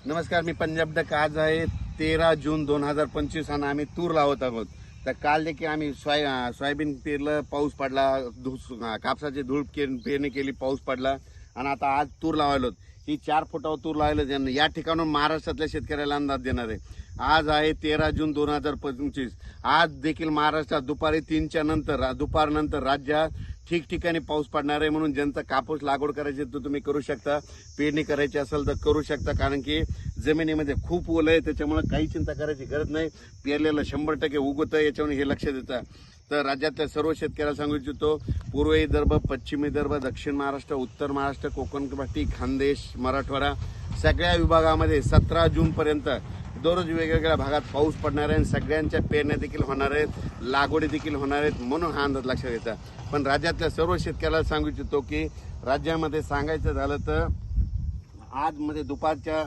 नमस्कार, मी पंजाब डक. आज आहे 13 जून 2025 आणि आम्ही तूर लावत आहोत. तर काल देखील आम्ही सोयाबीन पेरलं, पाऊस पडला, कापसाची धूळ पेरणी केली, पाऊस पडला आणि आता आज तूर लावायलो. ही 4 फुटावर तूर लावायला या ठिकाणून महाराष्ट्रातल्या शेतकऱ्याला अंदाज देणार आहे. आज आहे 13 जून 2025. आज देखील महाराष्ट्रात दुपारी 3च्या नंतर दुपारनंतर राज्यात ठिकठिकाणी पाऊस पडणार आहे. म्हणून ज्यांचा कापूस लागवड करायची तर तुम्ही करू शकता, पेरणी करायची असेल तर करू शकता, कारण की जमिनीमध्ये खूप ओलं आहे. त्याच्यामुळे काही चिंता करायची गरज नाही. पेरलेलं 100% उगवतं, याच्यावर हे लक्ष देतं. तर राज्यातल्या सर्व शेतकऱ्याला सांगू इच्छितो, पूर्व विदर्भ, पश्चिम विदर्भ, दक्षिण महाराष्ट्र, उत्तर महाराष्ट्र, कोकण पट्टी, खानदेश, मराठवाडा सगळ्या विभागामध्ये 17 जून पर्यंत दररोज वेगवेगळ्या भागात पाऊस पडणार आहे आणि सगळ्यांच्या पेरण्या देखील होणार आहेत, लागवडी देखील होणार आहेत. म्हणून हा अंदाज लक्षात घ्यायचा. पण राज्यातल्या सर्व शेतकऱ्याला सांगू इच्छितो की राज्यामध्ये सांगायचं झालं तर आज मध्ये दुपारच्या